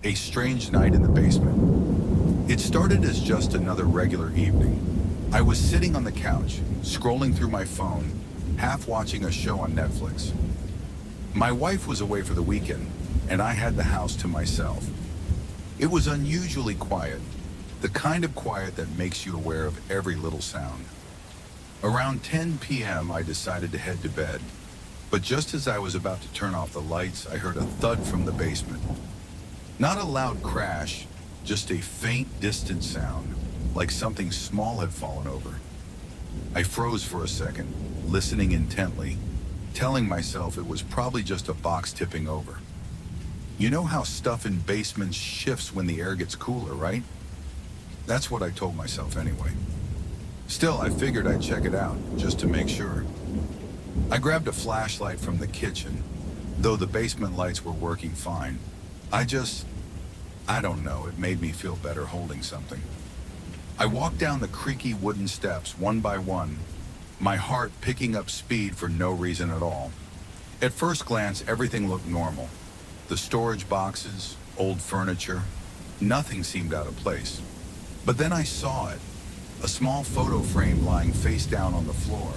A strange night in the basement. It started as just another regular evening. I was sitting on the couch, scrolling through my phone, half watching a show on Netflix. My wife was away for the weekend, and I had the house to myself. It was unusually quiet, the kind of quiet that makes you aware of every little sound. Around 10 p.m., I decided to head to bed, but just as I was about to turn off the lights, I heard a thud from the basement. Not a loud crash, just a faint, distant sound, like something small had fallen over. I froze for a second, listening intently, telling myself it was probably just a box tipping over. You know how stuff in basements shifts when the air gets cooler, right? That's what I told myself anyway. Still, I figured I'd check it out, just to make sure. I grabbed a flashlight from the kitchen, though the basement lights were working fine. I don't know, it made me feel better holding something. I walked down the creaky wooden steps one by one, my heart picking up speed for no reason at all. At first glance, everything looked normal. The storage boxes, old furniture, nothing seemed out of place. But then I saw it, a small photo frame lying face down on the floor.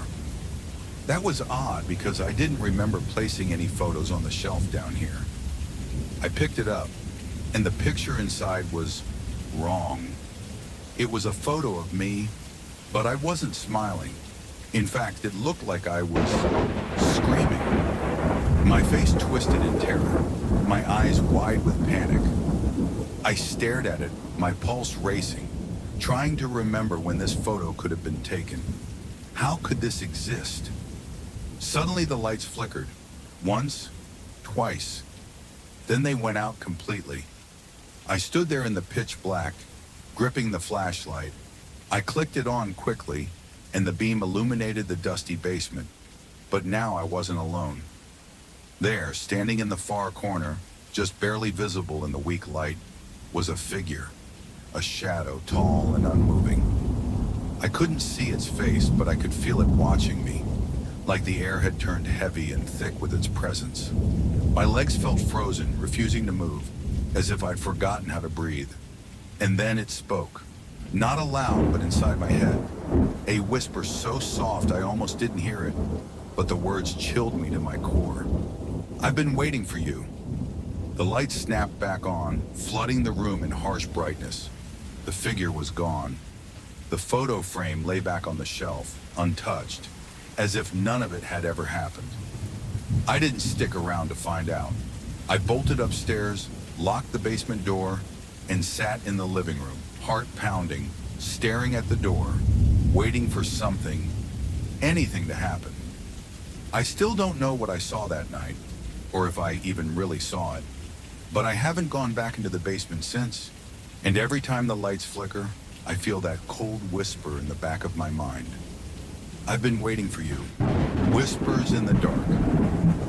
That was odd because I didn't remember placing any photos on the shelf down here. I picked it up, and the picture inside was wrong. It was a photo of me, but I wasn't smiling. In fact, it looked like I was screaming. My face twisted in terror, my eyes wide with panic. I stared at it, my pulse racing, trying to remember when this photo could have been taken. How could this exist? Suddenly the lights flickered, once, twice. Then they went out completely. I stood there in the pitch black, gripping the flashlight. I clicked it on quickly, and the beam illuminated the dusty basement. But now I wasn't alone. There, standing in the far corner, just barely visible in the weak light, was a figure, a shadow, tall and unmoving. I couldn't see its face, but I could feel it watching me, like the air had turned heavy and thick with its presence. My legs felt frozen, refusing to move, as if I'd forgotten how to breathe. And then it spoke. Not aloud, but inside my head. A whisper so soft I almost didn't hear it, but the words chilled me to my core. "I've been waiting for you." The lights snapped back on, flooding the room in harsh brightness. The figure was gone. The photo frame lay back on the shelf, untouched, as if none of it had ever happened. I didn't stick around to find out. I bolted upstairs, locked the basement door, and sat in the living room, heart pounding, staring at the door, waiting for something, anything to happen. I still don't know what I saw that night, or if I even really saw it, but I haven't gone back into the basement since, and every time the lights flicker, I feel that cold whisper in the back of my mind. "I've been waiting for you." Whispers in the dark.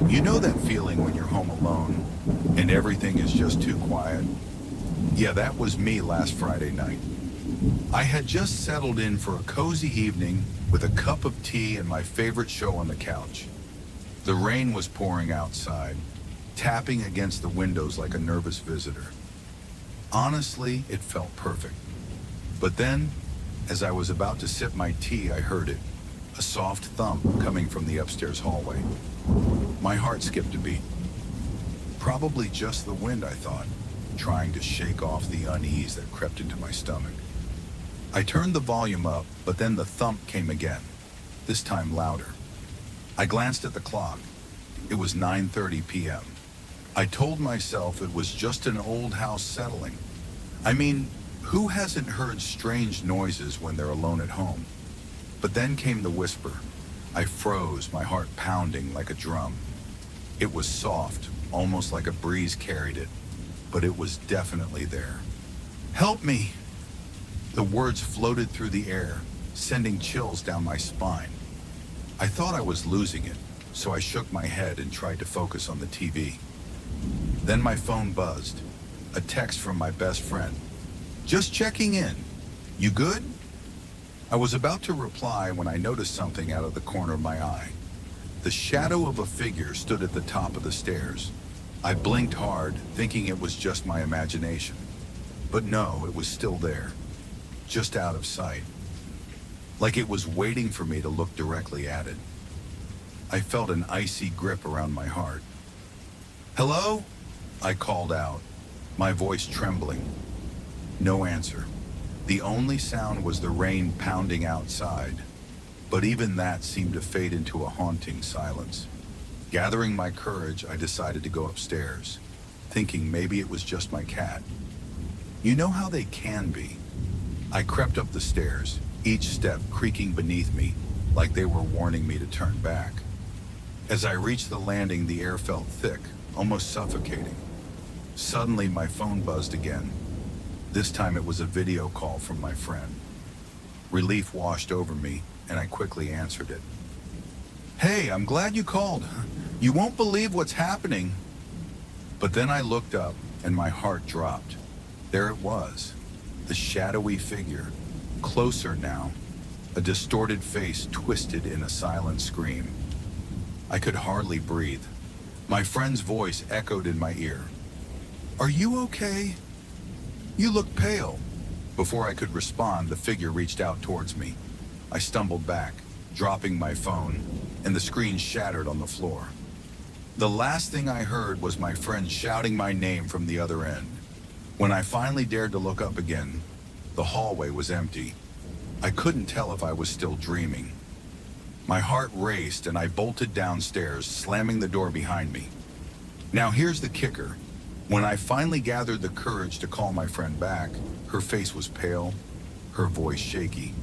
You know that feeling when you're home alone and everything is just too quiet? Yeah, that was me last Friday night. I had just settled in for a cozy evening with a cup of tea and my favorite show on the couch. The rain was pouring outside, tapping against the windows like a nervous visitor. Honestly, it felt perfect. But then, as I was about to sip my tea, I heard it. A soft thump coming from the upstairs hallway. My heart skipped a beat. Probably just the wind, I thought, trying to shake off the unease that crept into my stomach. I turned the volume up, but then the thump came again, this time louder. I glanced at the clock. It was 9:30 p.m. I told myself it was just an old house settling. I mean, who hasn't heard strange noises when they're alone at home? But then came the whisper. I froze, my heart pounding like a drum. It was soft, almost like a breeze carried it, but it was definitely there. "Help me!" The words floated through the air, sending chills down my spine. I thought I was losing it, so I shook my head and tried to focus on the TV. Then my phone buzzed, a text from my best friend. "Just checking in. You good?" I was about to reply when I noticed something out of the corner of my eye. The shadow of a figure stood at the top of the stairs. I blinked hard, thinking it was just my imagination. But no, it was still there, just out of sight, like it was waiting for me to look directly at it. I felt an icy grip around my heart. "Hello?" I called out, my voice trembling. No answer. The only sound was the rain pounding outside, but even that seemed to fade into a haunting silence. Gathering my courage, I decided to go upstairs, thinking maybe it was just my cat. You know how they can be. I crept up the stairs, each step creaking beneath me, like they were warning me to turn back. As I reached the landing, the air felt thick, almost suffocating. Suddenly, my phone buzzed again. This time it was a video call from my friend. Relief washed over me, and I quickly answered it. "Hey, I'm glad you called. You won't believe what's happening." But then I looked up, and my heart dropped. There it was, the shadowy figure, closer now, a distorted face twisted in a silent scream. I could hardly breathe. My friend's voice echoed in my ear. "Are you okay? You look pale." Before I could respond, the figure reached out towards me. I stumbled back, dropping my phone, and the screen shattered on the floor. The last thing I heard was my friend shouting my name from the other end. When I finally dared to look up again, the hallway was empty. I couldn't tell if I was still dreaming. My heart raced and I bolted downstairs, slamming the door behind me. Now here's the kicker. When I finally gathered the courage to call my friend back, her face was pale, her voice shaky.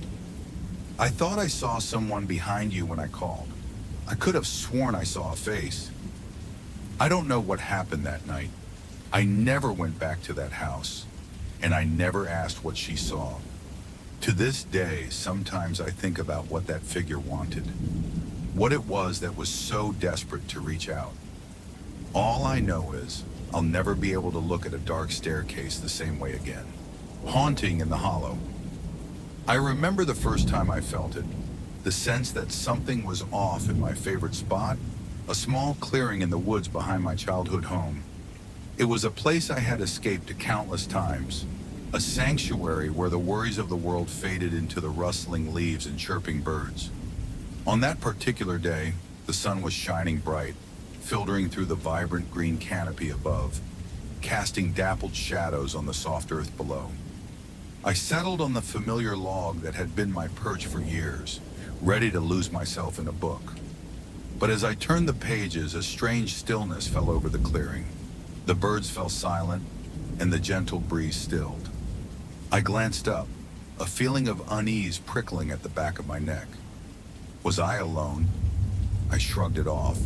"I thought I saw someone behind you when I called. I could have sworn I saw a face." I don't know what happened that night. I never went back to that house, and I never asked what she saw. To this day, sometimes I think about what that figure wanted, what it was that was so desperate to reach out. All I know is I'll never be able to look at a dark staircase the same way again. Haunting in the hollow. I remember the first time I felt it, the sense that something was off in my favorite spot, a small clearing in the woods behind my childhood home. It was a place I had escaped countless times, a sanctuary where the worries of the world faded into the rustling leaves and chirping birds. On that particular day, the sun was shining bright, filtering through the vibrant green canopy above, casting dappled shadows on the soft earth below. I settled on the familiar log that had been my perch for years, ready to lose myself in a book. But as I turned the pages, a strange stillness fell over the clearing. The birds fell silent, and the gentle breeze stilled. I glanced up, a feeling of unease prickling at the back of my neck. Was I alone? I shrugged it off,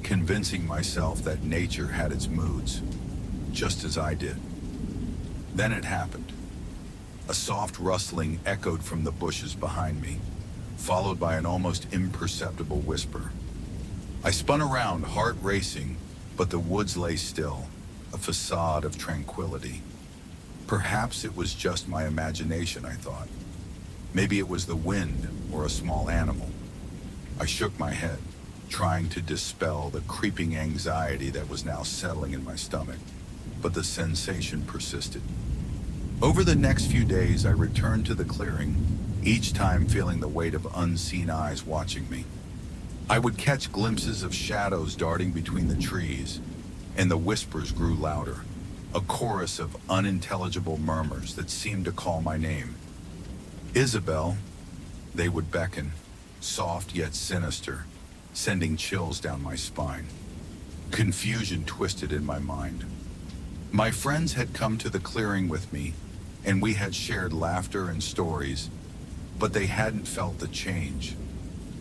convincing myself that nature had its moods, just as I did. Then it happened. A soft rustling echoed from the bushes behind me, followed by an almost imperceptible whisper. I spun around, heart racing, but the woods lay still, a facade of tranquility. Perhaps it was just my imagination, I thought. Maybe it was the wind or a small animal. I shook my head, trying to dispel the creeping anxiety that was now settling in my stomach, but the sensation persisted. Over the next few days, I returned to the clearing, each time feeling the weight of unseen eyes watching me. I would catch glimpses of shadows darting between the trees, and the whispers grew louder, a chorus of unintelligible murmurs that seemed to call my name. "Isabel," they would beckon, soft yet sinister, sending chills down my spine. Confusion twisted in my mind. My friends had come to the clearing with me, and we had shared laughter and stories, but they hadn't felt the change.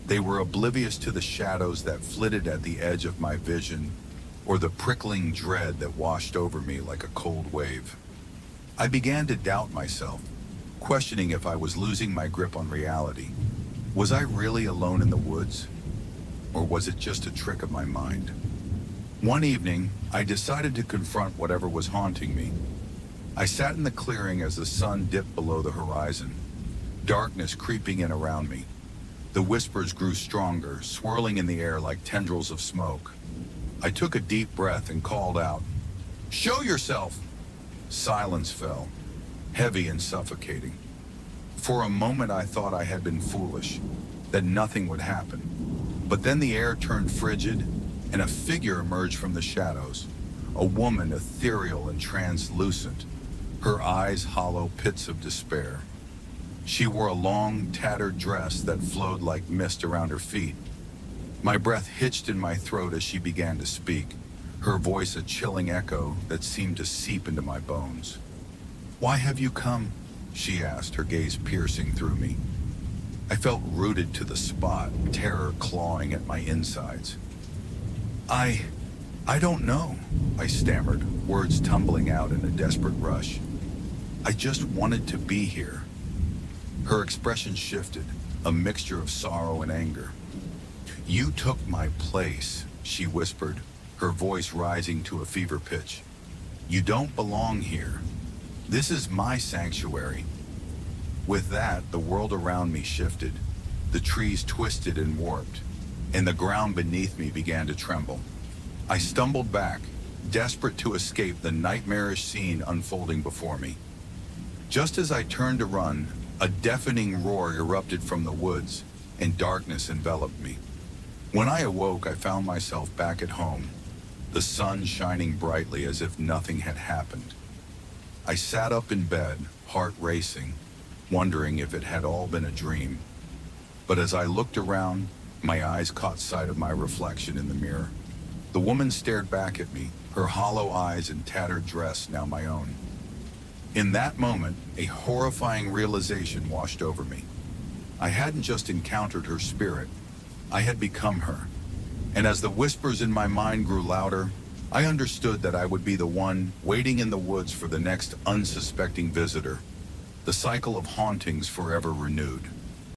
They were oblivious to the shadows that flitted at the edge of my vision, or the prickling dread that washed over me like a cold wave. I began to doubt myself, questioning if I was losing my grip on reality. Was I really alone in the woods? Or was it just a trick of my mind? One evening, I decided to confront whatever was haunting me. I sat in the clearing as the sun dipped below the horizon, darkness creeping in around me. The whispers grew stronger, swirling in the air like tendrils of smoke. I took a deep breath and called out, "Show yourself!" Silence fell, heavy and suffocating. For a moment I thought I had been foolish, that nothing would happen. But then the air turned frigid, and a figure emerged from the shadows. A woman ethereal and translucent, her eyes hollow pits of despair. She wore a long, tattered dress that flowed like mist around her feet. My breath hitched in my throat as she began to speak, her voice a chilling echo that seemed to seep into my bones. "Why have you come?" she asked, her gaze piercing through me. I felt rooted to the spot, terror clawing at my insides. I don't know," I stammered, words tumbling out in a desperate rush. "I just wanted to be here." Her expression shifted, a mixture of sorrow and anger. "You took my place," she whispered, her voice rising to a fever pitch. "You don't belong here. This is my sanctuary." With that, the world around me shifted. The trees twisted and warped, and the ground beneath me began to tremble. I stumbled back, desperate to escape the nightmarish scene unfolding before me. Just as I turned to run, a deafening roar erupted from the woods, and darkness enveloped me. When I awoke, I found myself back at home, the sun shining brightly as if nothing had happened. I sat up in bed, heart racing, wondering if it had all been a dream. But as I looked around, my eyes caught sight of my reflection in the mirror. The woman stared back at me, her hollow eyes and tattered dress now my own. In that moment, a horrifying realization washed over me. I hadn't just encountered her spirit, I had become her. And as the whispers in my mind grew louder, I understood that I would be the one waiting in the woods for the next unsuspecting visitor. The cycle of hauntings forever renewed.